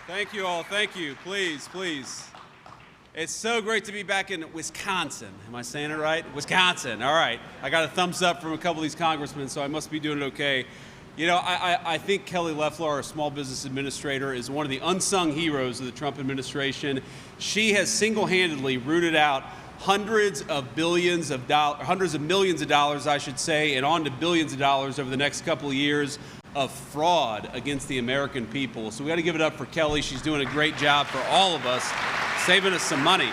Thank you all. Thank you. Please, please. It's so great to be back in Wisconsin. Am I saying it right? Wisconsin. All right. I got a thumbs up from a couple of these congressmen, so I must be doing it okay. You know, I think Kelly Loeffler, our small business administrator, is one of the unsung heroes of the Trump administration. She has single-handedly rooted out hundreds of millions of dollars, I should say, and on to billions of dollars over the next couple of years of fraud against the American people. So we got to give it up for Kelly. She's doing a great job for all of us, saving us some money.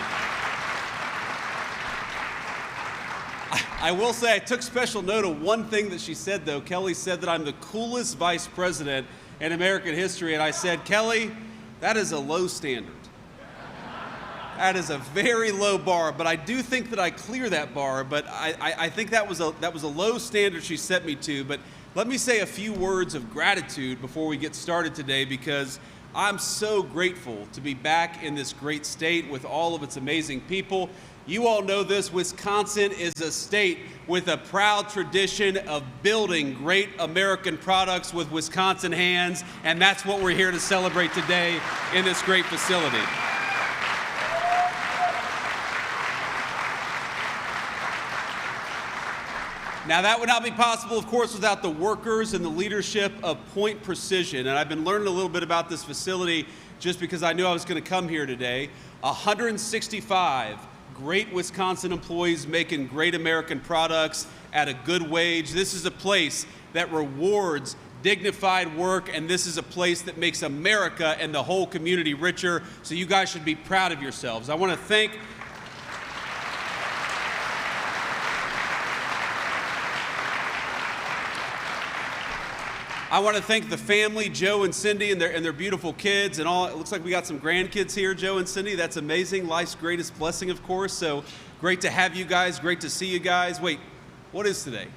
I will say I took special note of one thing that she said, though. Kelly said that I'm the coolest vice president in American history, and I said, Kelly, that is a low standard. That is a very low bar, but I do think that I clear that bar, but I think that was a low standard she set me to. But let me say a few words of gratitude before we get started today, because I'm so grateful to be back in this great state with all of its amazing people. You all know this, Wisconsin is a state with a proud tradition of building great American products with Wisconsin hands, and that's what we're here to celebrate today in this great facility. Now, that would not be possible, of course, without the workers and the leadership of Point Precision. And I've been learning a little bit about this facility just because I knew I was going to come here today. 165 great Wisconsin employees making great American products at a good wage. This is a place that rewards dignified work, and this is a place that makes America and the whole community richer. So you guys should be proud of yourselves. I want to thank the family, Joe and Cindy, and their beautiful kids and all. It looks like we got some grandkids here, Joe and Cindy. That's amazing. Life's greatest blessing, of course. So great to have you guys. Great to see you guys. Wait, what is today?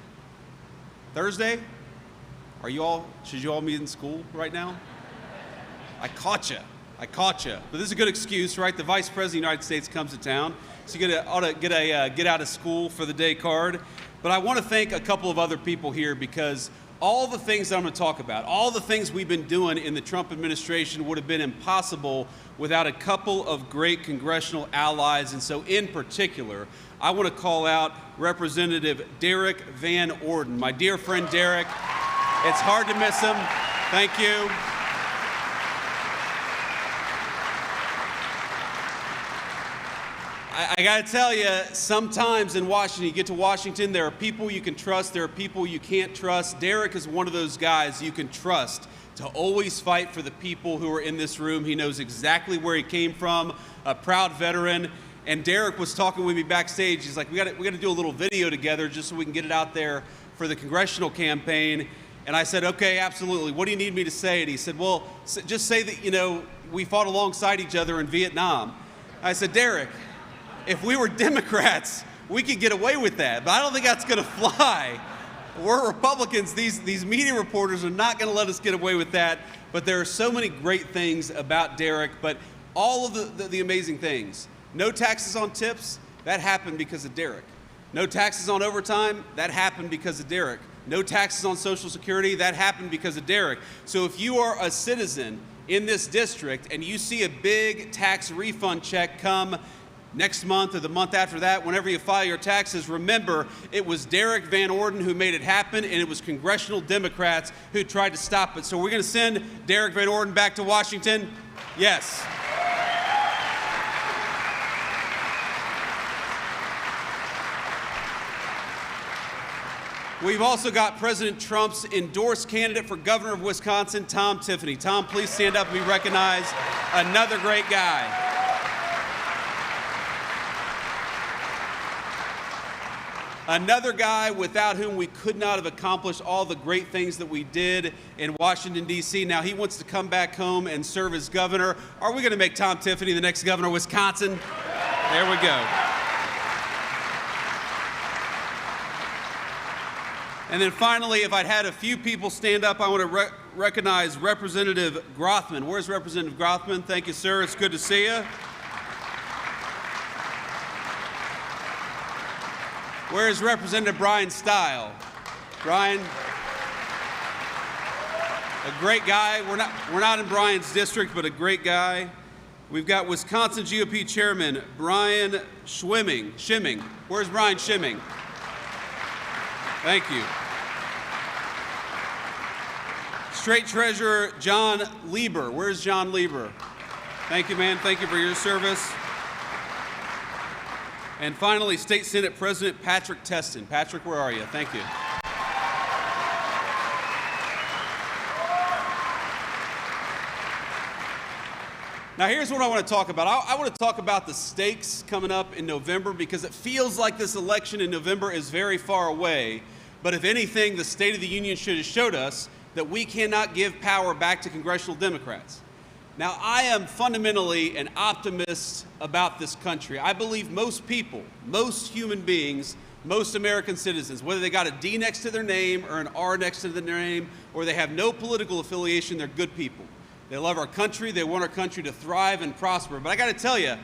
Thursday? Should you all be in school right now? I caught you. But this is a good excuse, right? The Vice President of the United States comes to town, so you ought to get a get out of school for the day card. But I want to thank a couple of other people here, because all the things that I'm going to talk about, all the things we've been doing in the Trump administration would have been impossible without a couple of great congressional allies. And so in particular, I want to call out Representative Derek Van Orden. My dear friend Derek, it's hard to miss him. Thank you. I got to tell you, sometimes in Washington, you get to Washington, there are people you can trust, there are people you can't trust. Derek is one of those guys you can trust to always fight for the people who are in this room. He knows exactly where he came from, a proud veteran. And Derek was talking with me backstage. He's like, we got to do a little video together just so we can get it out there for the congressional campaign. And I said, okay, absolutely. What do you need me to say? And he said, well, just say that, we fought alongside each other in Vietnam. I said, Derek, if we were Democrats, we could get away with that, but I don't think that's going to fly. We're Republicans. These media reporters are not going to let us get away with that, but there are so many great things about Derek, but all of the amazing things. No taxes on tips, that happened because of Derek. No taxes on overtime, that happened because of Derek. No taxes on Social Security, that happened because of Derek. So if you are a citizen in this district and you see a big tax refund check come next month or the month after that, whenever you file your taxes, remember it was Derek Van Orden who made it happen, and it was congressional Democrats who tried to stop it. So we're going to send Derek Van Orden back to Washington? Yes. We've also got President Trump's endorsed candidate for governor of Wisconsin, Tom Tiffany. Tom, please stand up and be recognized. Another great guy. Another guy without whom we could not have accomplished all the great things that we did in Washington, D.C. Now he wants to come back home and serve as governor. Are we going to make Tom Tiffany the next governor of Wisconsin? There we go. And then finally, if I'd had a few people stand up, I want to recognize Representative Grothman. Where's Representative Grothman? Thank you, sir. It's good to see you. Where's Representative Brian Stile? Brian? A great guy. We're not in Brian's district, but a great guy. We've got Wisconsin GOP Chairman Brian Schimming. Where's Brian Schimming? Thank you. State Treasurer John Lieber. Where's John Lieber? Thank you, man. Thank you for your service. And finally, State Senate President Patrick Testin. Patrick, where are you? Thank you. Now, here's what I want to talk about. I want to talk about the stakes coming up in November, because it feels like this election in November is very far away. But if anything, the State of the Union should have showed us that we cannot give power back to congressional Democrats. Now, I am fundamentally an optimist about this country. I believe most people, most human beings, most American citizens, whether they got a D next to their name or an R next to their name, or they have no political affiliation, they're good people. They love our country. They want our country to thrive and prosper. But I got to tell you,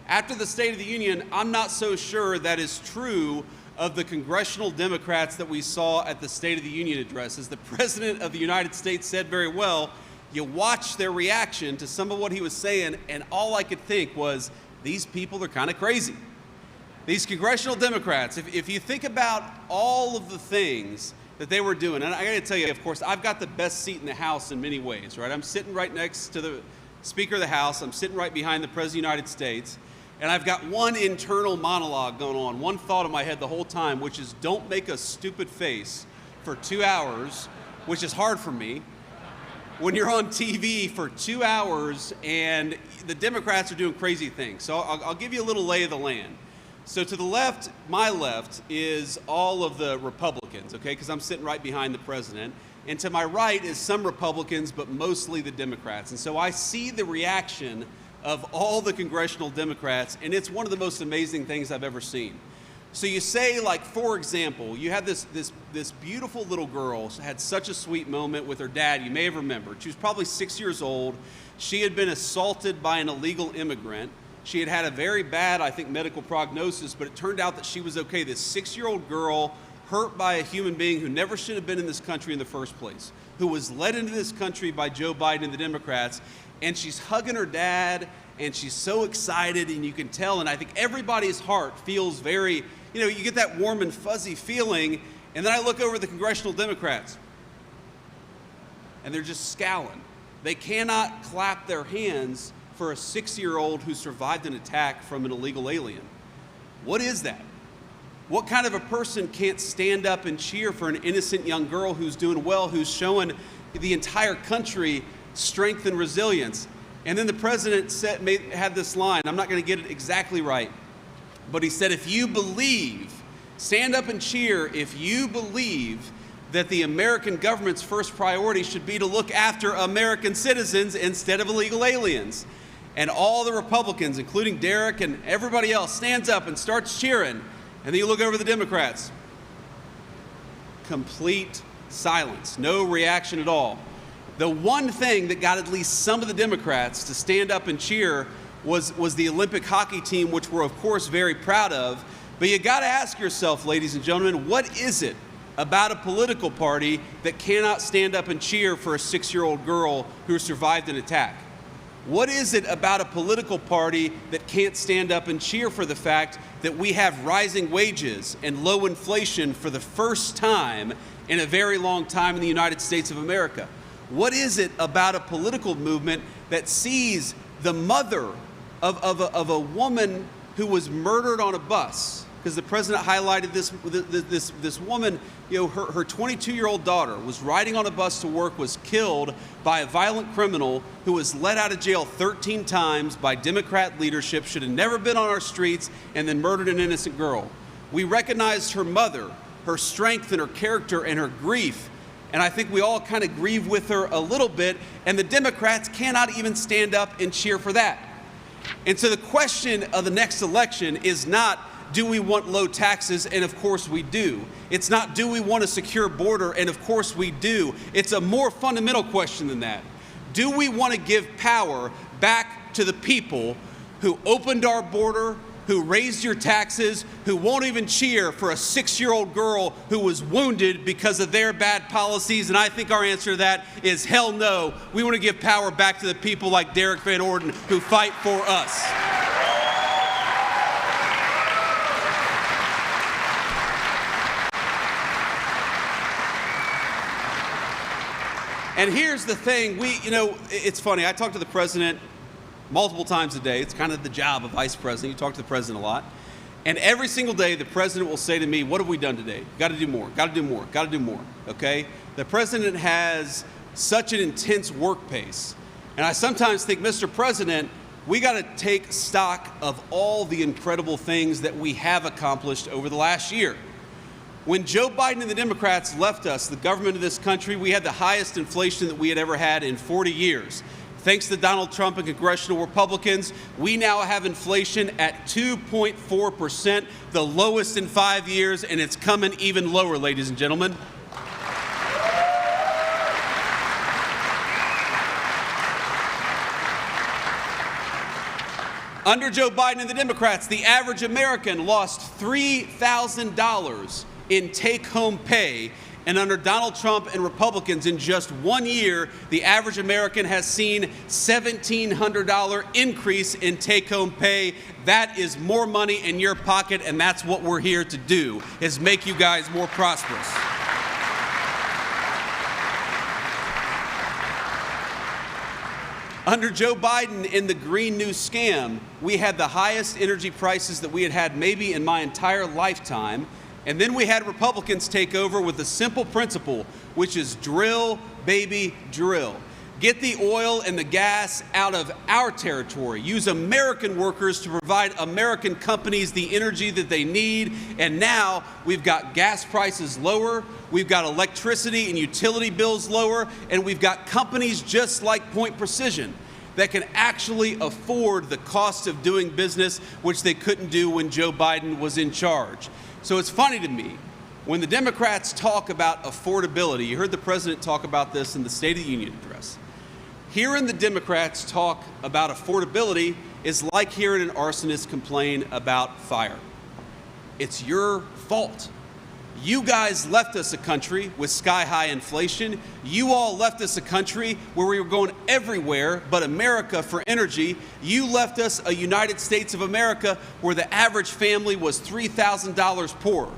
after the State of the Union, I'm not so sure that is true of the congressional Democrats that we saw at the State of the Union address. As the President of the United States said very well, you watch their reaction to some of what he was saying, and all I could think was, these people are kind of crazy. These congressional Democrats, if you think about all of the things that they were doing, and I got to tell you, of course, I've got the best seat in the House in many ways, right? I'm sitting right next to the Speaker of the House. I'm sitting right behind the President of the United States. And I've got one internal monologue going on, one thought in my head the whole time, which is don't make a stupid face for 2 hours, which is hard for me, when you're on TV for 2 hours and the Democrats are doing crazy things. So I'll give you a little lay of the land. So to the left, my left, is all of the Republicans, okay, because I'm sitting right behind the president. And to my right is some Republicans, but mostly the Democrats. And so I see the reaction of all the congressional Democrats, and it's one of the most amazing things I've ever seen. So you say, like, for example, you had this beautiful little girl, had such a sweet moment with her dad. You may have remembered. She was probably 6 years old. She had been assaulted by an illegal immigrant. She had had a very bad, I think, medical prognosis, but it turned out that she was okay. This 6-year-old girl, hurt by a human being who never should have been in this country in the first place, who was led into this country by Joe Biden and the Democrats, and she's hugging her dad, and she's so excited, and you can tell, and I think everybody's heart feels very, you get that warm and fuzzy feeling, and then I look over at the congressional Democrats, and they're just scowling. They cannot clap their hands for a 6-year-old who survived an attack from an illegal alien. What is that? What kind of a person can't stand up and cheer for an innocent young girl who's doing well, who's showing the entire country strength and resilience? And then the president had this line, I'm not going to get it exactly right, but he said, if you believe, stand up and cheer if you believe that the American government's first priority should be to look after American citizens instead of illegal aliens. And all the Republicans, including Derek and everybody else, stands up and starts cheering. And then you look over the Democrats. Complete silence, no reaction at all. The one thing that got at least some of the Democrats to stand up and cheer was the Olympic hockey team, which we're, of course, very proud of. But you got to ask yourself, ladies and gentlemen, what is it about a political party that cannot stand up and cheer for a 6-year-old girl who survived an attack? What is it about a political party that can't stand up and cheer for the fact that we have rising wages and low inflation for the first time in a very long time in the United States of America? What is it about a political movement that sees the mother of a woman who was murdered on a bus? Because the president highlighted this woman, her 22-year-old daughter was riding on a bus to work, was killed by a violent criminal who was let out of jail 13 times by Democrat leadership, should have never been on our streets, and then murdered an innocent girl. We recognized her mother, her strength and her character and her grief, and I think we all kind of grieve with her a little bit, and the Democrats cannot even stand up and cheer for that. And so the question of the next election is not, do we want low taxes? And of course we do. It's not, do we want a secure border? And of course we do. It's a more fundamental question than that. Do we want to give power back to the people who opened our border, who raised your taxes, who won't even cheer for a 6-year-old girl who was wounded because of their bad policies? And I think our answer to that is hell no. We want to give power back to the people like Derek Van Orden who fight for us. And here's the thing, it's funny, I talk to the president multiple times a day. It's kind of the job of vice president. You talk to the president a lot. And every single day, the president will say to me, what have we done today? Got to do more, got to do more, got to do more, okay? The president has such an intense work pace. And I sometimes think, Mr. President, we got to take stock of all the incredible things that we have accomplished over the last year. When Joe Biden and the Democrats left us, the government of this country, we had the highest inflation that we had ever had in 40 years. Thanks to Donald Trump and congressional Republicans, we now have inflation at 2.4%, the lowest in 5 years, and it's coming even lower, ladies and gentlemen. Under Joe Biden and the Democrats, the average American lost $3,000 in take-home pay, and under Donald Trump and Republicans, in just 1 year, the average American has seen $1,700 increase in take-home pay. That is more money in your pocket, and that's what we're here to do, is make you guys more prosperous. Under Joe Biden in the Green New Scam, we had the highest energy prices that we had had maybe in my entire lifetime. And then we had Republicans take over with a simple principle, which is drill, baby, drill. Get the oil and the gas out of our territory. Use American workers to provide American companies the energy that they need. And now we've got gas prices lower, we've got electricity and utility bills lower, and we've got companies just like Point Precision that can actually afford the cost of doing business, which they couldn't do when Joe Biden was in charge. So it's funny to me, when the Democrats talk about affordability, you heard the president talk about this in the State of the Union address. Hearing the Democrats talk about affordability is like hearing an arsonist complain about fire. It's your fault. You guys left us a country with sky-high inflation. You all left us a country where we were going everywhere but America for energy. You left us a United States of America where the average family was $3,000 poorer.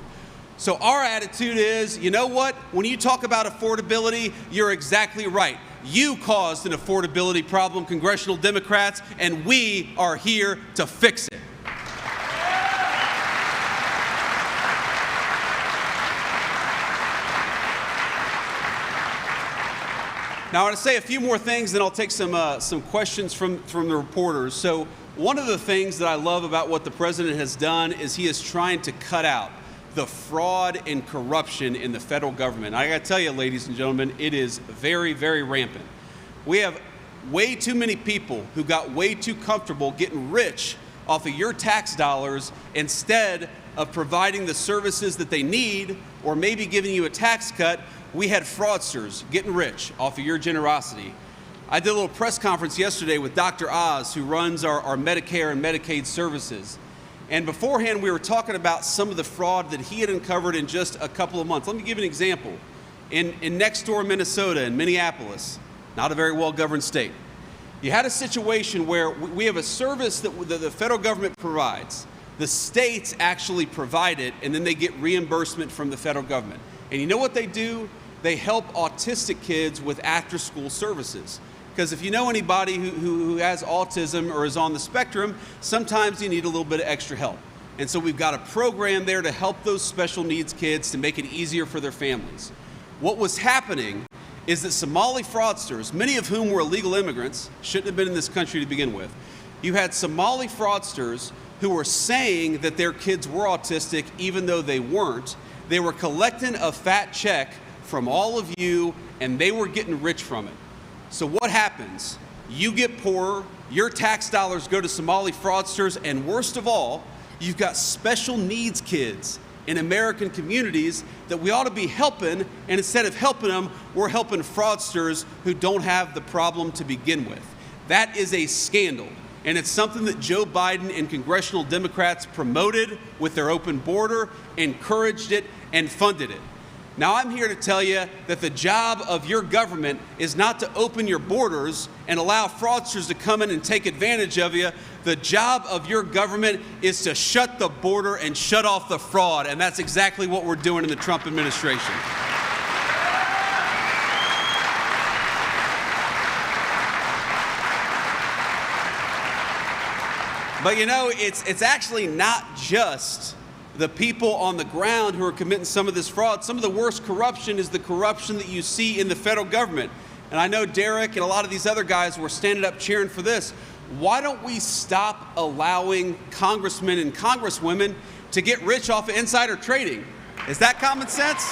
So our attitude is, you know what? When you talk about affordability, you're exactly right. You caused an affordability problem, congressional Democrats, and we are here to fix it. Now, I want to say a few more things, then I'll take some questions from the reporters. So one of the things that I love about what the president has done is he is trying to cut out the fraud and corruption in the federal government. I got to tell you, ladies and gentlemen, it is very, very rampant. We have way too many people who got way too comfortable getting rich off of your tax dollars instead of providing the services that they need or maybe giving you a tax cut. We had fraudsters getting rich off of your generosity. I did a little press conference yesterday with Dr. Oz, who runs our Medicare and Medicaid services. And beforehand, we were talking about some of the fraud that he had uncovered in just a couple of months. Let me give you an example. In next door Minnesota, in Minneapolis, not a very well-governed state, you had a situation where we have a service that the federal government provides. The states actually provide it, and then they get reimbursement from the federal government. And you know what they do? They help autistic kids with after-school services. Because if you know anybody who has autism or is on the spectrum, sometimes you need a little bit of extra help. And so we've got a program there to help those special needs kids to make it easier for their families. What was happening is that Somali fraudsters, many of whom were illegal immigrants, shouldn't have been in this country to begin with. You had Somali fraudsters who were saying that their kids were autistic even though they weren't. They were collecting a fat check from all of you, and they were getting rich from it. So what happens? You get poorer, your tax dollars go to Somali fraudsters, and worst of all, you've got special needs kids in American communities that we ought to be helping, and instead of helping them, we're helping fraudsters who don't have the problem to begin with. That is a scandal. And it's something that Joe Biden and congressional Democrats promoted with their open border, encouraged it, and funded it. Now, I'm here to tell you that the job of your government is not to open your borders and allow fraudsters to come in and take advantage of you. The job of your government is to shut the border and shut off the fraud, and that's exactly what we're doing in the Trump administration. But you know, it's actually not just the people on the ground who are committing some of this fraud. Some of the worst corruption is the corruption that you see in the federal government. And I know Derek and a lot of these other guys were standing up cheering for this. Why don't we stop allowing congressmen and congresswomen to get rich off of insider trading? Is that common sense?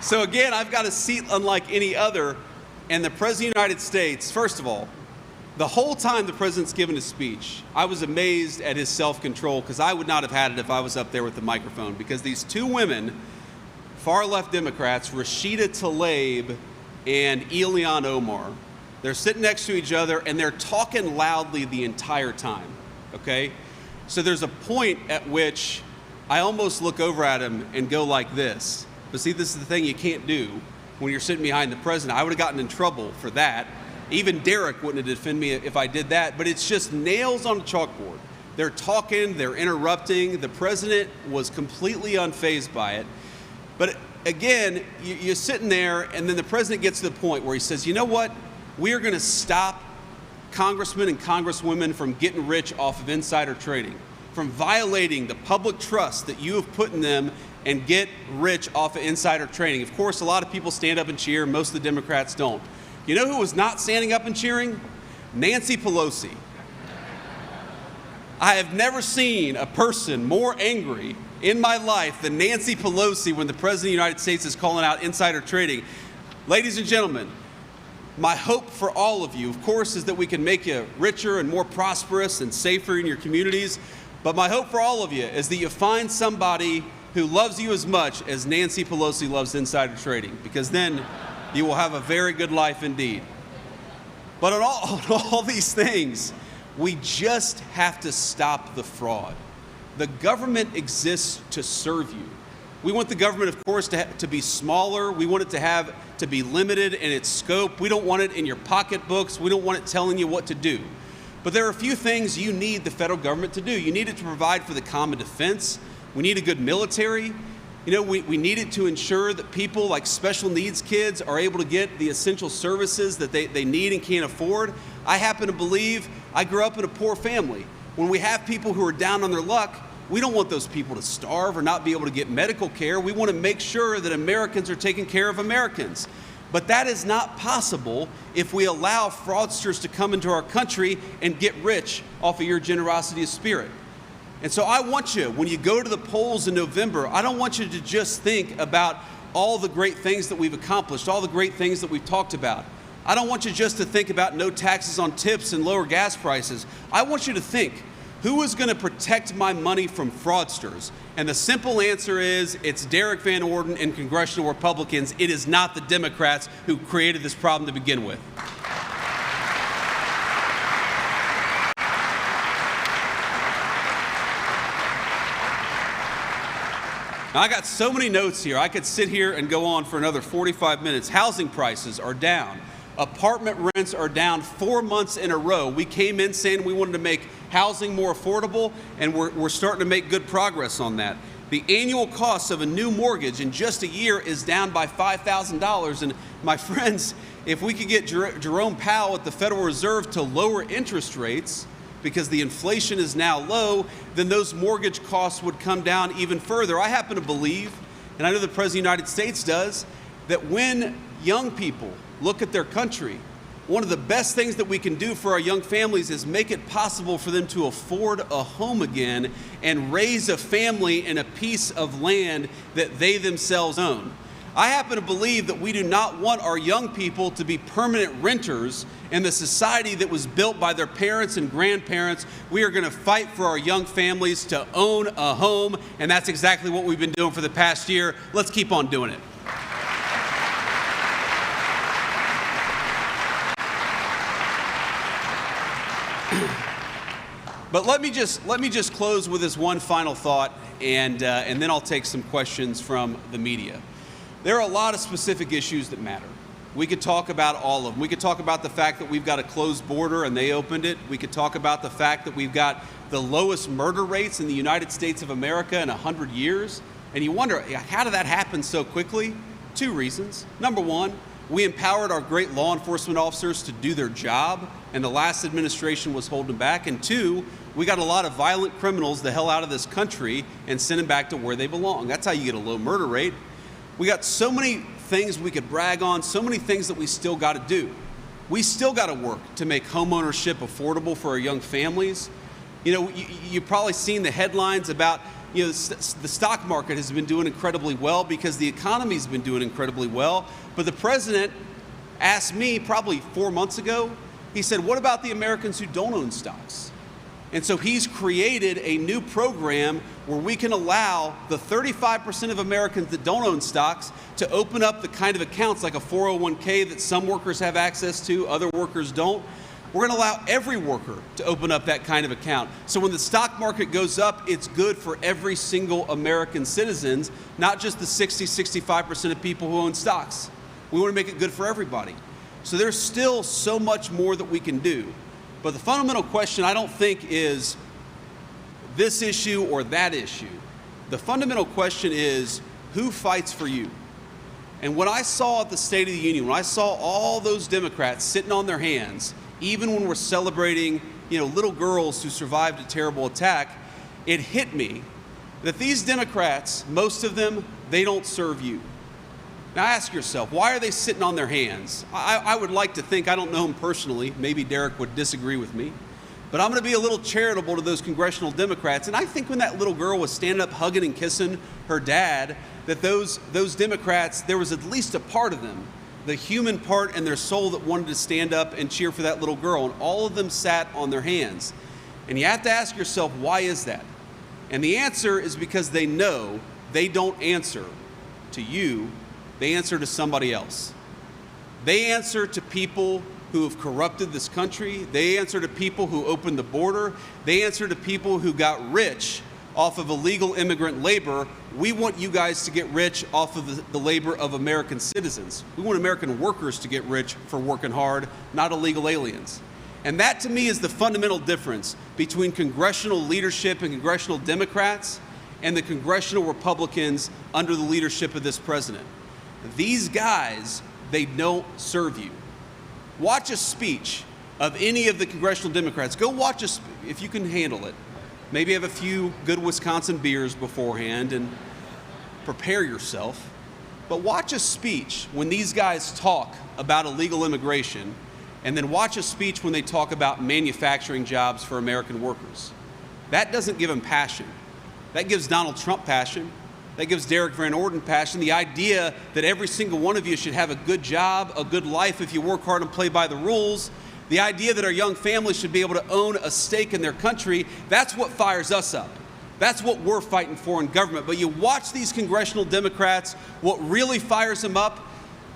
So again, I've got a seat unlike any other. And the President of the United States, first of all, the whole time the President's given his speech, I was amazed at his self-control, because I would not have had it if I was up there with the microphone. Because these two women, far-left Democrats, Rashida Tlaib and Ilhan Omar, they're sitting next to each other, and they're talking loudly the entire time, okay? So there's a point at which I almost look over at him and go like this. But see, this is the thing you can't do when you're sitting behind the president. I would have gotten in trouble for that. Even Derek wouldn't have defended me if I did that. But it's just nails on a chalkboard. They're talking, they're interrupting. The president was completely unfazed by it. But again, you're sitting there, and then the president gets to the point where he says, you know what? We are going to stop congressmen and congresswomen from getting rich off of insider trading, from violating the public trust that you have put in them, and get rich off of insider trading. Of course, a lot of people stand up and cheer. Most of the Democrats don't. You know who was not standing up and cheering? Nancy Pelosi. I have never seen a person more angry in my life than Nancy Pelosi when the President of the United States is calling out insider trading. Ladies and gentlemen, my hope for all of you, of course, is that we can make you richer and more prosperous and safer in your communities. But my hope for all of you is that you find somebody who loves you as much as Nancy Pelosi loves insider trading, because then you will have a very good life indeed. But on all these things, we just have to stop the fraud. The government exists to serve you. We want the government, of course, to be smaller. We want it to be limited in its scope. We don't want it in your pocketbooks. We don't want it telling you what to do. But there are a few things you need the federal government to do. You need it to provide for the common defense. We need a good military. You know, we need it to ensure that people like special needs kids are able to get the essential services that they need and can't afford. I happen to believe I grew up in a poor family. When we have people who are down on their luck, we don't want those people to starve or not be able to get medical care. We want to make sure that Americans are taking care of Americans. But that is not possible if we allow fraudsters to come into our country and get rich off of your generosity of spirit. And so I want you, when you go to the polls in November, I don't want you to just think about all the great things that we've accomplished, all the great things that we've talked about. I don't want you just to think about no taxes on tips and lower gas prices. I want you to think, who is going to protect my money from fraudsters? And the simple answer is, it's Derek Van Orden and congressional Republicans. It is not the Democrats who created this problem to begin with. Now, I got so many notes here. I could sit here and go on for another 45 minutes. Housing prices are down. Apartment rents are down 4 months in a row. We came in saying we wanted to make housing more affordable, and we're starting to make good progress on that. The annual cost of a new mortgage in just a year is down by $5,000. And my friends, if we could get Jerome Powell at the Federal Reserve to lower interest rates, because the inflation is now low, then those mortgage costs would come down even further. I happen to believe, and I know the President of the United States does, that when young people look at their country, one of the best things that we can do for our young families is make it possible for them to afford a home again and raise a family in a piece of land that they themselves own. I happen to believe that we do not want our young people to be permanent renters in the society that was built by their parents and grandparents. We are going to fight for our young families to own a home, and that's exactly what we've been doing for the past year. Let's keep on doing it. But let me just close with this one final thought, and then I'll take some questions from the media. There are a lot of specific issues that matter. We could talk about all of them. We could talk about the fact that we've got a closed border and they opened it. We could talk about the fact that we've got the lowest murder rates in the United States of America in 100 years. And you wonder, how did that happen so quickly? Two reasons. Number one, we empowered our great law enforcement officers to do their job, and the last administration was holding back. And two, we got a lot of violent criminals the hell out of this country and sent them back to where they belong. That's how you get a low murder rate. We got so many things we could brag on, so many things that we still got to do. We still got to work to make homeownership affordable for our young families. You know, you've probably seen the headlines about, you know, the stock market has been doing incredibly well because the economy's been doing incredibly well. But the president asked me probably 4 months ago, he said, what about the Americans who don't own stocks? And so he's created a new program where we can allow the 35% of Americans that don't own stocks to open up the kind of accounts like a 401k that some workers have access to, other workers don't. We're going to allow every worker to open up that kind of account. So when the stock market goes up, it's good for every single American citizen, not just the 65% of people who own stocks. We want to make it good for everybody. So there's still so much more that we can do. But the fundamental question, I don't think, is this issue or that issue. The fundamental question is, who fights for you? And when I saw at the State of the Union, when I saw all those Democrats sitting on their hands, even when we're celebrating, you know, little girls who survived a terrible attack, it hit me that these Democrats, most of them, they don't serve you. Now ask yourself, why are they sitting on their hands? I would like to think, I don't know them personally, maybe Derek would disagree with me, but I'm going to be a little charitable to those congressional Democrats. And I think when that little girl was standing up hugging and kissing her dad, that those Democrats, there was at least a part of them, the human part in their soul, that wanted to stand up and cheer for that little girl. And all of them sat on their hands. And you have to ask yourself, why is that? And the answer is because they know they don't answer to you. They answer to somebody else. They answer to people who have corrupted this country. They answer to people who opened the border. They answer to people who got rich off of illegal immigrant labor. We want you guys to get rich off of the labor of American citizens. We want American workers to get rich for working hard, not illegal aliens. And that, to me, is the fundamental difference between congressional leadership and congressional Democrats and the congressional Republicans under the leadership of this president. These guys, they don't serve you. Watch a speech of any of the congressional Democrats. Go watch if you can handle it. Maybe have a few good Wisconsin beers beforehand and prepare yourself. But watch a speech when these guys talk about illegal immigration, and then watch a speech when they talk about manufacturing jobs for American workers. That doesn't give them passion. That gives Donald Trump passion. That gives Derek Van Orden passion. The idea that every single one of you should have a good job, a good life if you work hard and play by the rules. The idea that our young families should be able to own a stake in their country, that's what fires us up. That's what we're fighting for in government. But you watch these congressional Democrats, what really fires them up,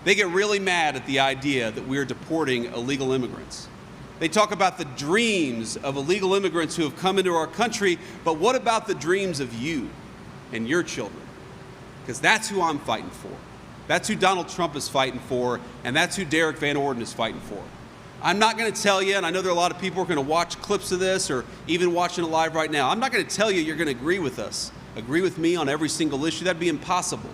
they get really mad at the idea that we're deporting illegal immigrants. They talk about the dreams of illegal immigrants who have come into our country, but what about the dreams of you and your children? Because that's who I'm fighting for. That's who Donald Trump is fighting for, and that's who Derek Van Orden is fighting for. I'm not going to tell you, and I know there are a lot of people who are going to watch clips of this or even watching it live right now. I'm not going to tell you you're going to agree with us, agree with me on every single issue. That'd be impossible.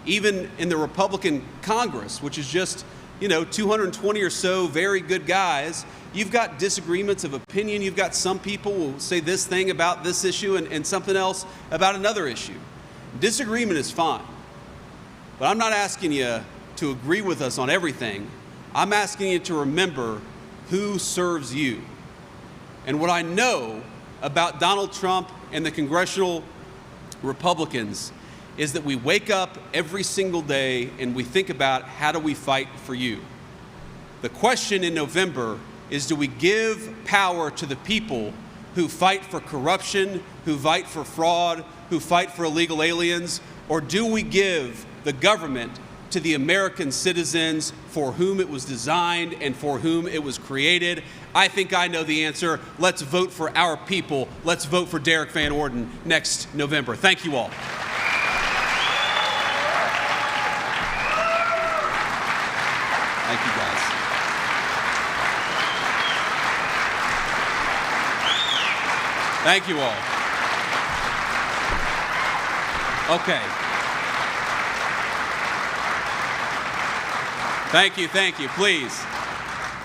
Even in the Republican Congress, which is just, 220 or so very good guys, you've got disagreements of opinion. You've got some people who will say this thing about this issue and something else about another issue. Disagreement is fine, but I'm not asking you to agree with us on everything. I'm asking you to remember who serves you. And what I know about Donald Trump and the congressional Republicans is that we wake up every single day and we think about, how do we fight for you? The question in November is, do we give power to the people who fight for corruption, who fight for fraud, who fight for illegal aliens, or do we give the government to the American citizens for whom it was designed and for whom it was created? I think I know the answer. Let's vote for our people. Let's vote for Derek Van Orden next November. Thank you all. Thank you, guys. Thank you all. Okay. Thank you. Please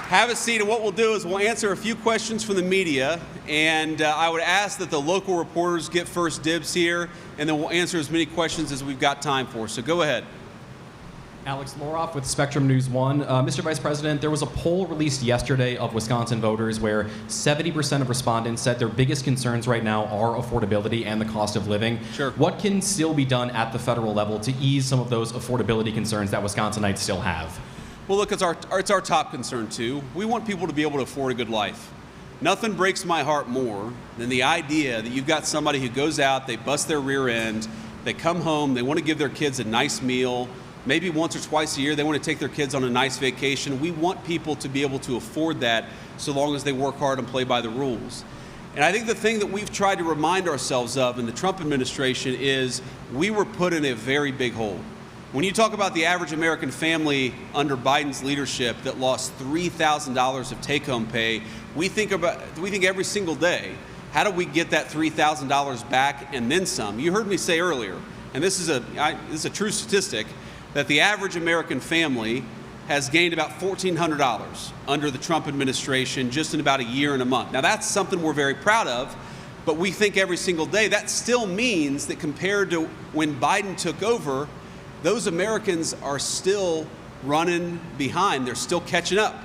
have a seat, and what we'll do is we'll answer a few questions from the media, and I would ask that the local reporters get first dibs here, and then we'll answer as many questions as we've got time for. So go ahead. Alex Loroff with Spectrum News 1. Mr. Vice President, there was a poll released yesterday of Wisconsin voters where 70% of respondents said their biggest concerns right now are affordability and the cost of living. Sure. What can still be done at the federal level to ease some of those affordability concerns that Wisconsinites still have? Well, look, it's our top concern, too. We want people to be able to afford a good life. Nothing breaks my heart more than the idea that you've got somebody who goes out, they bust their rear end, they come home, they want to give their kids a nice meal. Maybe once or twice a year, they want to take their kids on a nice vacation. We want people to be able to afford that so long as they work hard and play by the rules. And I think the thing that we've tried to remind ourselves of in the Trump administration is we were put in a very big hole. When you talk about the average American family under Biden's leadership that lost $3,000 of take-home pay, we think every single day, how do we get that $3,000 back and then some? You heard me say earlier, and this is a true statistic, that the average American family has gained about $1,400 under the Trump administration just in about a year and a month. Now, that's something we're very proud of, but we think every single day that still means that compared to when Biden took over, those Americans are still running behind. They're still catching up.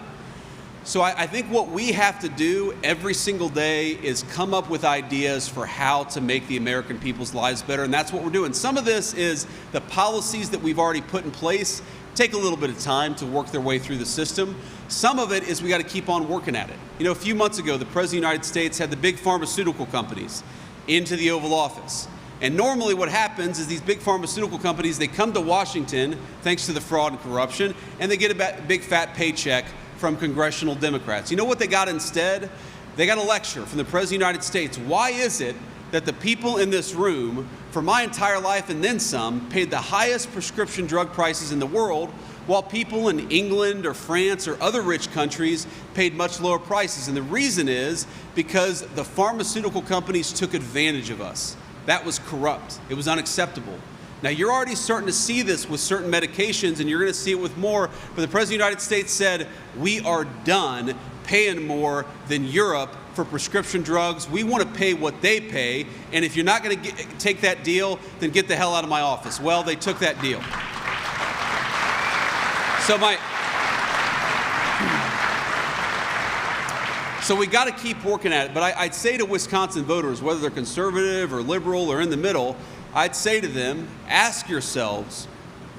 So I think what we have to do every single day is come up with ideas for how to make the American people's lives better, and that's what we're doing. Some of this is the policies that we've already put in place take a little bit of time to work their way through the system. Some of it is we got to keep on working at it. You know, a few months ago, the President of the United States had the big pharmaceutical companies into the Oval Office. And normally what happens is these big pharmaceutical companies, they come to Washington, thanks to the fraud and corruption, and they get a big fat paycheck from congressional Democrats. You know what they got instead? They got a lecture from the President of the United States. Why is it that the people in this room, for my entire life and then some, paid the highest prescription drug prices in the world, while people in England or France or other rich countries paid much lower prices? And the reason is because the pharmaceutical companies took advantage of us. That was corrupt. It was unacceptable. Now, you're already starting to see this with certain medications, and you're going to see it with more, but the President of the United States said, we are done paying more than Europe for prescription drugs. We want to pay what they pay, and if you're not going to take that deal, then get the hell out of my office. Well, they took that deal. So we got to keep working at it, but I'd say to Wisconsin voters, whether they're conservative or liberal or in the middle, I'd say to them, ask yourselves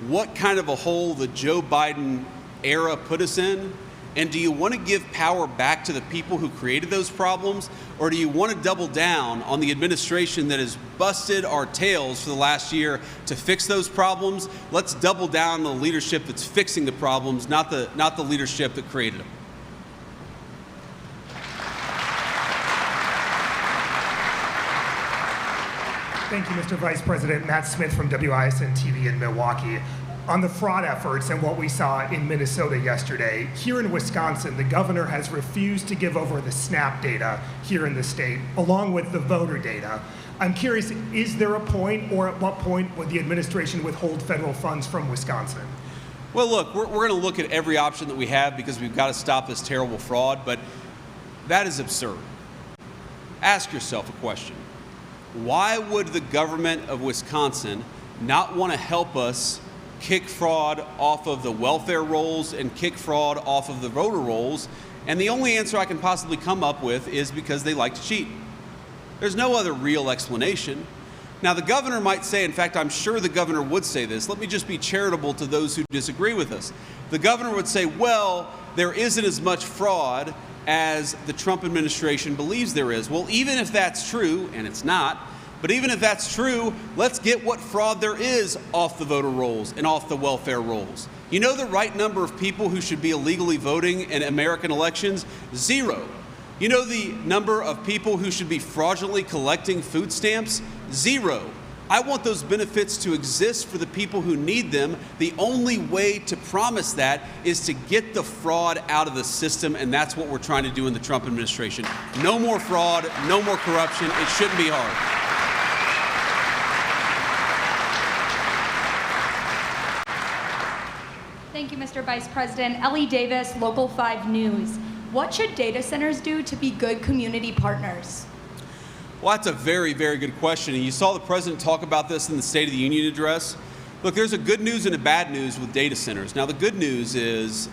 what kind of a hole the Joe Biden era put us in, and do you want to give power back to the people who created those problems, or do you want to double down on the administration that has busted our tails for the last year to fix those problems? Let's double down on the leadership that's fixing the problems, not the leadership that created them. Thank you, Mr. Vice President. Matt Smith from WISN TV in Milwaukee. On the fraud efforts and what we saw in Minnesota yesterday, here in Wisconsin, the governor has refused to give over the SNAP data here in the state, along with the voter data. I'm curious, is there a point, or at what point would the administration withhold federal funds from Wisconsin? Well, look, we're going to look at every option that we have because we've got to stop this terrible fraud, but that is absurd. Ask yourself a question. Why would the government of Wisconsin not want to help us kick fraud off of the welfare rolls and kick fraud off of the voter rolls? And the only answer I can possibly come up with is because they like to cheat. There's no other real explanation. Now, the governor might say, in fact, I'm sure the governor would say this, let me just be charitable to those who disagree with us. The governor would say, well, there isn't as much fraud as the Trump administration believes there is. Well, even if that's true, and it's not, But even if that's true, let's get what fraud there is off the voter rolls and off the welfare rolls. You know the right number of people who should be illegally voting in American elections? 0. You know the number of people who should be fraudulently collecting food stamps? 0. I want those benefits to exist for the people who need them. The only way to promise that is to get the fraud out of the system, and that's what we're trying to do in the Trump administration. No more fraud, no more corruption. It shouldn't be hard. Thank you, Mr. Vice President. Ellie Davis, Local 5 News. What should data centers do to be good community partners? Well, that's a very, very good question. And you saw the president talk about this in the State of the Union address. Look, there's a good news and a bad news with data centers. Now, the good news is,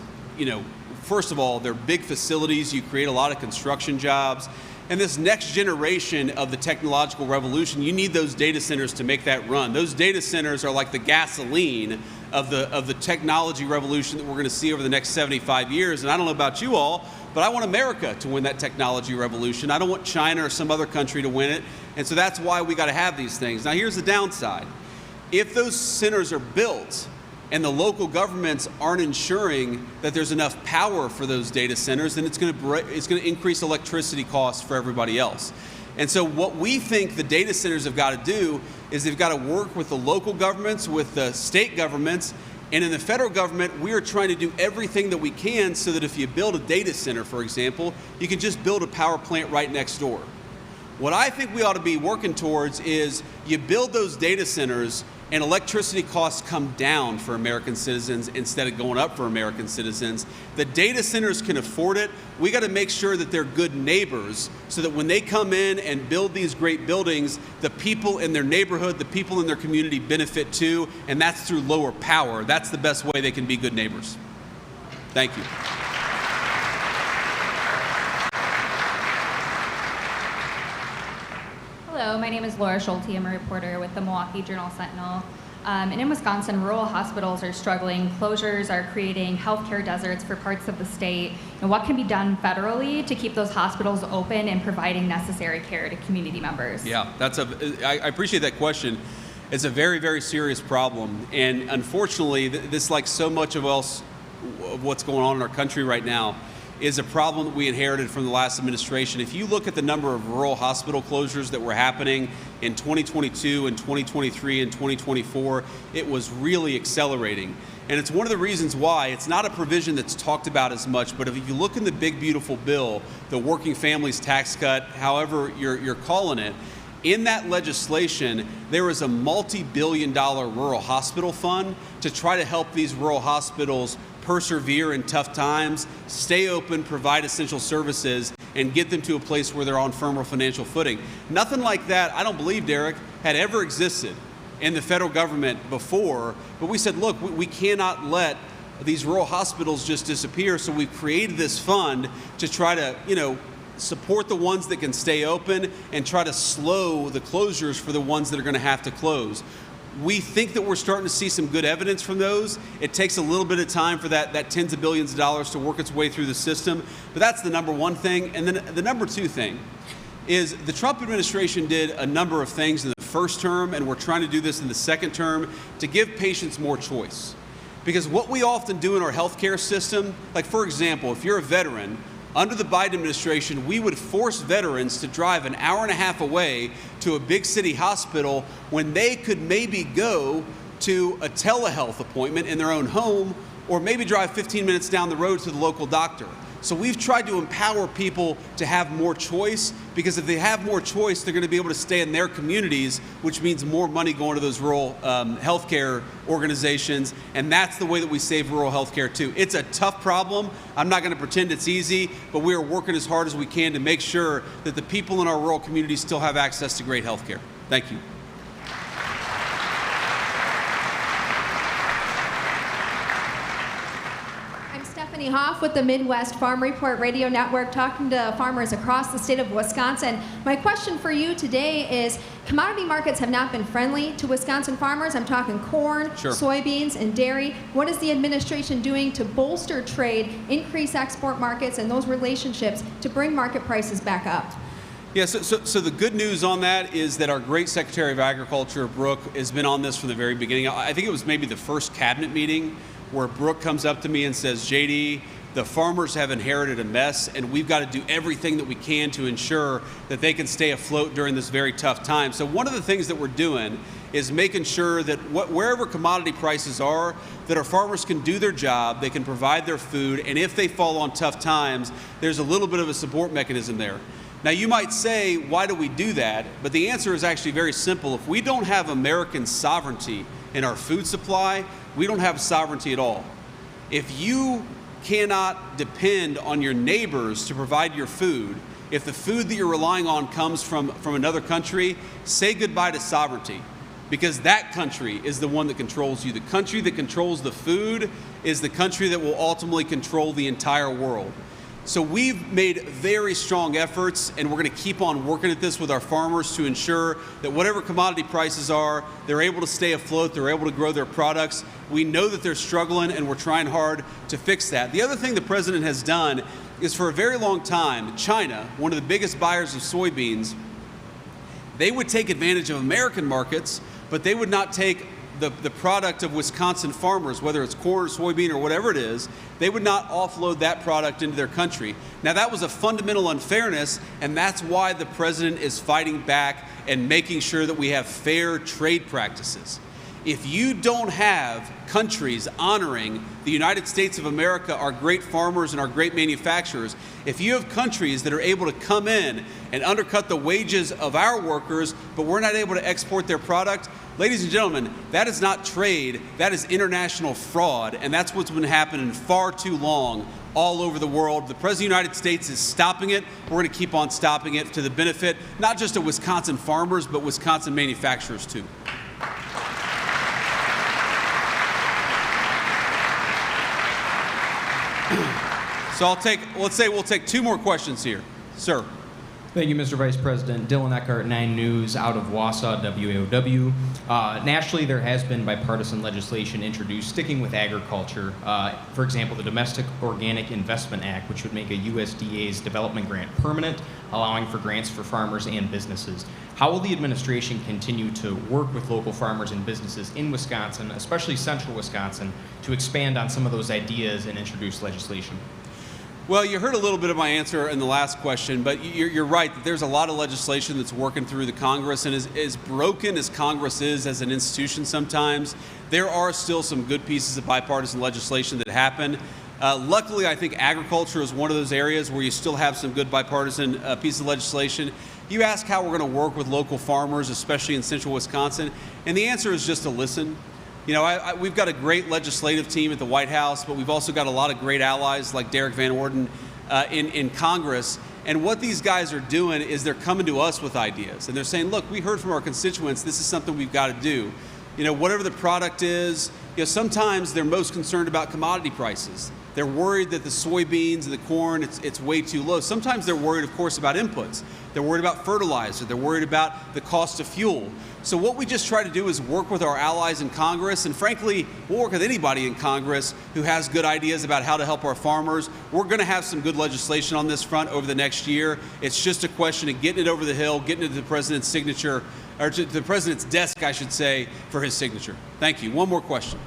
first of all, they're big facilities. You create a lot of construction jobs. And this next generation of the technological revolution, you need those data centers to make that run. Those data centers are like the gasoline of the technology revolution that we're going to see over the next 75 years. And I don't know about you all, but I want America to win that technology revolution. I don't want China or some other country to win it. And so that's why we got to have these things. Now, here's the downside. If those centers are built and the local governments aren't ensuring that there's enough power for those data centers, then it's going to increase electricity costs for everybody else. And so what we think the data centers have got to do is they've got to work with the local governments, with the state governments, and in the federal government, we are trying to do everything that we can so that if you build a data center, for example, you can just build a power plant right next door. What I think we ought to be working towards is you build those data centers and electricity costs come down for American citizens instead of going up for American citizens. The data centers can afford it. We got to make sure that they're good neighbors so that when they come in and build these great buildings, the people in their neighborhood, the people in their community benefit too, and that's through lower power. That's the best way they can be good neighbors. Thank you. Hello, my name is Laura Schulte. I'm a reporter with the Milwaukee Journal-Sentinel. And in Wisconsin, rural hospitals are struggling. Closures are creating healthcare deserts for parts of the state. And what can be done federally to keep those hospitals open and providing necessary care to community members? Yeah, I appreciate that question. It's a very, very serious problem. And unfortunately, this, like so much of else of what's going on in our country right now, is a problem that we inherited from the last administration. If you look at the number of rural hospital closures that were happening in 2022 and 2023 and 2024, it was really accelerating. And it's one of the reasons why it's not a provision that's talked about as much, but if you look in the big, beautiful bill, the Working Families Tax Cut, however you're calling it, in that legislation, there is a multi-billion-dollar rural hospital fund to try to help these rural hospitals persevere in tough times, stay open, provide essential services, and get them to a place where they're on firmer financial footing. Nothing like that, I don't believe, Derek, had ever existed in the federal government before, but we said, look, we cannot let these rural hospitals just disappear, so we've created this fund to try to, support the ones that can stay open and try to slow the closures for the ones that are going to have to close. We think that we're starting to see some good evidence from those. It takes a little bit of time for that tens of billions of dollars to work its way through the system, but that's the number one thing. And then the number two thing is the Trump administration did a number of things in the first term, and we're trying to do this in the second term to give patients more choice. Because what we often do in our healthcare system, like for example, if you're a veteran, under the Biden administration, we would force veterans to drive an hour and a half away to a big city hospital when they could maybe go to a telehealth appointment in their own home or maybe drive 15 minutes down the road to the local doctor. So we've tried to empower people to have more choice, because if they have more choice, they're going to be able to stay in their communities, which means more money going to those rural healthcare organizations. And that's the way that we save rural healthcare too. It's a tough problem. I'm not going to pretend it's easy, but we are working as hard as we can to make sure that the people in our rural communities still have access to great healthcare. Thank you. Hoff with the Midwest Farm Report Radio Network, talking to farmers across the state of Wisconsin. My question for you today is, commodity markets have not been friendly to Wisconsin farmers. I'm talking corn, Sure. soybeans, and dairy. What is the administration doing to bolster trade, increase export markets, and those relationships to bring market prices back up? Yeah, so the good news on that is that our great Secretary of Agriculture, Brooke, has been on this from the very beginning. I think it was maybe the first cabinet meeting where Brooke comes up to me and says, JD, the farmers have inherited a mess, and we've got to do everything that we can to ensure that they can stay afloat during this very tough time. So one of the things that we're doing is making sure that wherever commodity prices are, that our farmers can do their job, they can provide their food, and if they fall on tough times, there's a little bit of a support mechanism there. Now you might say, why do we do that? But the answer is actually very simple. If we don't have American sovereignty in our food supply, we don't have sovereignty at all. If you cannot depend on your neighbors to provide your food, if the food that you're relying on comes from another country, say goodbye to sovereignty, because that country is the one that controls you. The country that controls the food is the country that will ultimately control the entire world. So we've made very strong efforts, and we're going to keep on working at this with our farmers to ensure that whatever commodity prices are, they're able to stay afloat, they're able to grow their products. We know that they're struggling, and we're trying hard to fix that. The other thing the president has done is, for a very long time, China, one of the biggest buyers of soybeans, they would take advantage of American markets, but they would not take the product of Wisconsin farmers, whether it's corn or soybean or whatever it is, they would not offload that product into their country. Now that was a fundamental unfairness, and that's why the president is fighting back and making sure that we have fair trade practices. If you don't have countries honoring the United States of America, our great farmers and our great manufacturers, if you have countries that are able to come in and undercut the wages of our workers, but we're not able to export their product, ladies and gentlemen, that is not trade, that is international fraud, and that's what's been happening far too long all over the world. The President of the United States is stopping it. We're going to keep on stopping it to the benefit, not just of Wisconsin farmers, but Wisconsin manufacturers too. So let's say we'll take two more questions here. Sir. Thank you, Mr. Vice President. Dylan Eckhart, 9 News, out of Wausau, WAOW. Nationally, there has been bipartisan legislation introduced sticking with agriculture. For example, the Domestic Organic Investment Act, which would make a USDA's development grant permanent, allowing for grants for farmers and businesses. How will the administration continue to work with local farmers and businesses in Wisconsin, especially central Wisconsin, to expand on some of those ideas and introduce legislation? Well, you heard a little bit of my answer in the last question, but you're right that there's a lot of legislation that's working through the Congress, and as broken as Congress is as an institution sometimes, there are still some good pieces of bipartisan legislation that happen. Luckily, I think agriculture is one of those areas where you still have some good bipartisan pieces of legislation. You ask how we're going to work with local farmers, especially in central Wisconsin, and the answer is just to listen. You know, we've got a great legislative team at the White House, but we've also got a lot of great allies like Derek Van Orden in Congress. And what these guys are doing is they're coming to us with ideas. And they're saying, look, we heard from our constituents, this is something we've got to do. You know, whatever the product is, you know, sometimes they're most concerned about commodity prices. They're worried that the soybeans and the corn, it's way too low. Sometimes they're worried, of course, about inputs. They're worried about fertilizer. They're worried about the cost of fuel. So what we just try to do is work with our allies in Congress, and frankly, we'll work with anybody in Congress who has good ideas about how to help our farmers. We're going to have some good legislation on this front over the next year. It's just a question of getting it over the hill, getting it to the president's signature, or to the president's desk, I should say, for his signature. Thank you. One more question.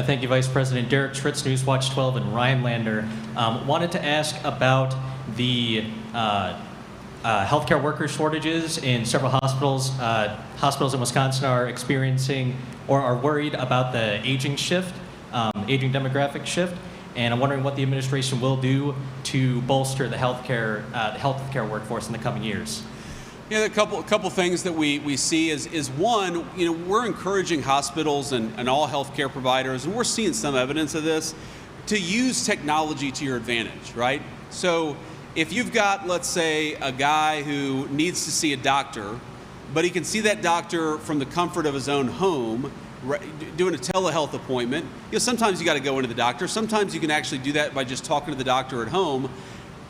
Thank you, Vice President. Derek Schritz, Newswatch 12 in Rhinelander. Wanted to ask about the healthcare worker shortages in several hospitals. Hospitals in Wisconsin are experiencing or are worried about the aging shift, aging demographic shift, and I'm wondering what the administration will do to bolster the healthcare workforce in the coming years. Yeah, a couple things that we see is one, you know, we're encouraging hospitals and all healthcare providers, and we're seeing some evidence of this, to use technology to your advantage, right? So if you've got, let's say, a guy who needs to see a doctor, but he can see that doctor from the comfort of his own home, doing a telehealth appointment, you know, sometimes you got to go into the doctor. Sometimes you can actually do that by just talking to the doctor at home.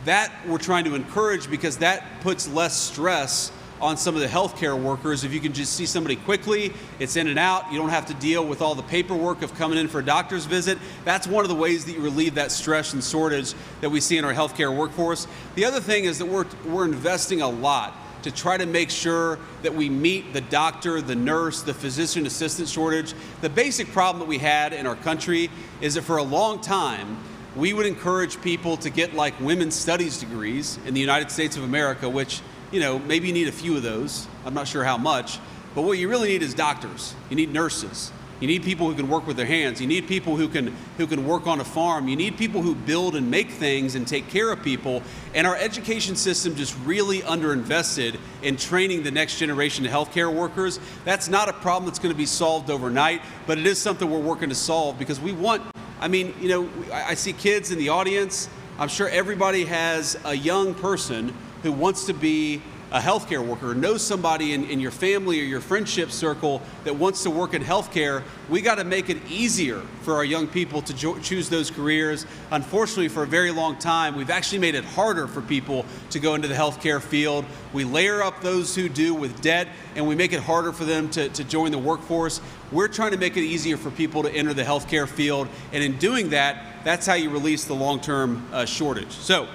That we're trying to encourage because that puts less stress on some of the healthcare workers. If you can just see somebody quickly, it's in and out. You don't have to deal with all the paperwork of coming in for a doctor's visit. That's one of the ways that you relieve that stress and shortage that we see in our healthcare workforce. The other thing is that we're investing a lot to try to make sure that we meet the doctor, the nurse, the physician assistant shortage. The basic problem that we had in our country is that for a long time, we would encourage people to get like women's studies degrees in the United States of America, which, you know, maybe you need a few of those. I'm not sure how much, but what you really need is doctors. You need nurses. You need people who can work with their hands. You need people who can work on a farm. You need people who build and make things and take care of people. And our education system just really underinvested in training the next generation of healthcare workers. That's not a problem that's going to be solved overnight, but it is something we're working to solve because we want, I mean, you know, I see kids in the audience. I'm sure everybody has a young person who wants to be a healthcare worker, or knows somebody in your family or your friendship circle that wants to work in healthcare. We got to make it easier for our young people to choose those careers. Unfortunately, for a very long time, we've actually made it harder for people to go into the healthcare field. We layer up those who do with debt, and we make it harder for them to join the workforce. We're trying to make it easier for people to enter the healthcare field, and in doing that, that's how you release the long-term shortage. So,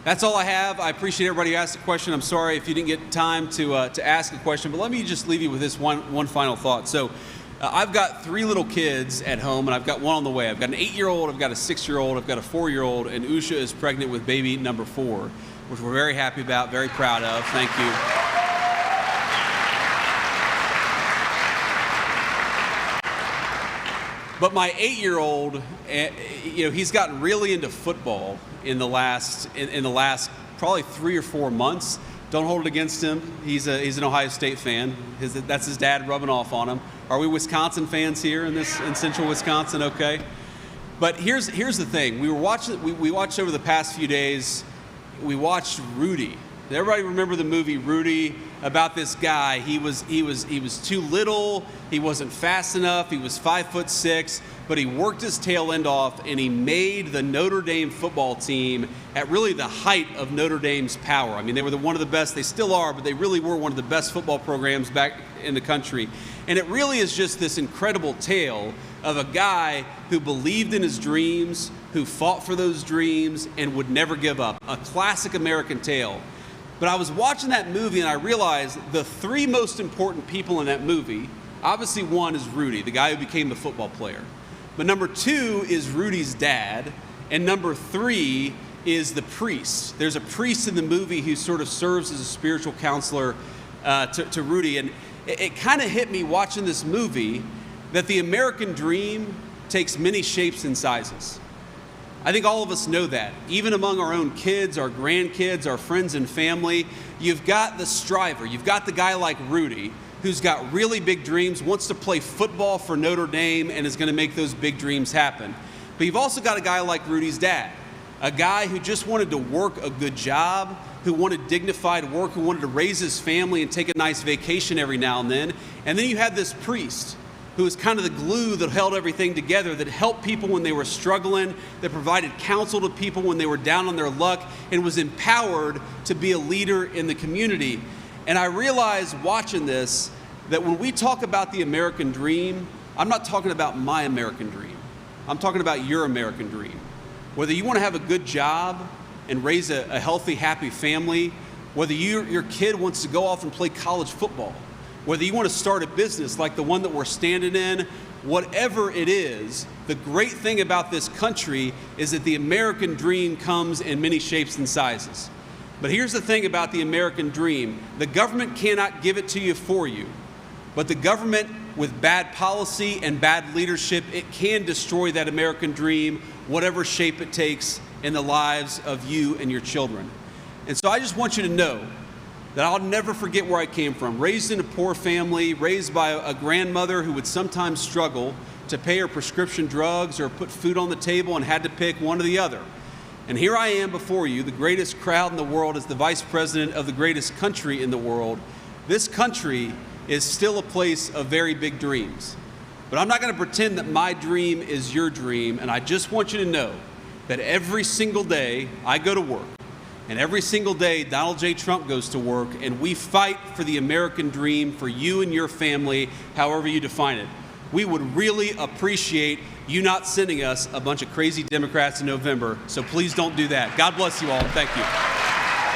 that's all I have. I appreciate everybody who asked a question. I'm sorry if you didn't get time to ask a question, but let me just leave you with this one final thought. So I've got 3 little kids at home, and I've got one on the way. I've got an 8-year-old, I've got a 6-year-old, I've got a 4-year-old, and Usha is pregnant with baby number 4, which we're very happy about, very proud of. Thank you. But my 8-year-old, you know, he's gotten really into football in the last probably 3 or 4 months. Don't hold it against him. He's an Ohio State fan. That's his dad rubbing off on him. Are we Wisconsin fans here in central Wisconsin? Okay. But here's the thing. We watched over the past few days. We watched Rudy. Does everybody remember the movie Rudy? About this guy, he was too little, he wasn't fast enough, he was 5'6", but he worked his tail end off and he made the Notre Dame football team at really the height of Notre Dame's power. I mean, they were one of the best, they still are, but they really were one of the best football programs back in the country. And it really is just this incredible tale of a guy who believed in his dreams, who fought for those dreams, and would never give up. A classic American tale. But I was watching that movie and I realized the 3 most important people in that movie, obviously one is Rudy, the guy who became the football player. But number 2 is Rudy's dad, and number 3 is the priest. There's a priest in the movie who sort of serves as a spiritual counselor to Rudy. And it kind of hit me watching this movie that the American dream takes many shapes and sizes. I think all of us know that. Even among our own kids, our grandkids, our friends and family, you've got the striver. You've got the guy like Rudy who's got really big dreams, wants to play football for Notre Dame, and is going to make those big dreams happen. But you've also got a guy like Rudy's dad, a guy who just wanted to work a good job, who wanted dignified work, who wanted to raise his family and take a nice vacation every now and then. And then you had this priest who was kind of the glue that held everything together, that helped people when they were struggling, that provided counsel to people when they were down on their luck, and was empowered to be a leader in the community. And I realized watching this that when we talk about the American dream, I'm not talking about my American dream. I'm talking about your American dream. Whether you want to have a good job and raise a healthy, happy family, whether your kid wants to go off and play college football, whether you want to start a business like the one that we're standing in, whatever it is, the great thing about this country is that the American dream comes in many shapes and sizes. But here's the thing about the American dream. The government cannot give it to you for you. But the government, with bad policy and bad leadership, it can destroy that American dream, whatever shape it takes in the lives of you and your children. And so I just want you to know that I'll never forget where I came from. Raised in a poor family, raised by a grandmother who would sometimes struggle to pay her prescription drugs or put food on the table and had to pick one or the other. And here I am before you, the greatest crowd in the world, as the vice president of the greatest country in the world. This country is still a place of very big dreams. But I'm not going to pretend that my dream is your dream, and I just want you to know that every single day I go to work, And every single day, Donald J. Trump goes to work, and we fight for the American dream for you and your family, however you define it. We would really appreciate you not sending us a bunch of crazy Democrats in November, so please don't do that. God bless you all. Thank you.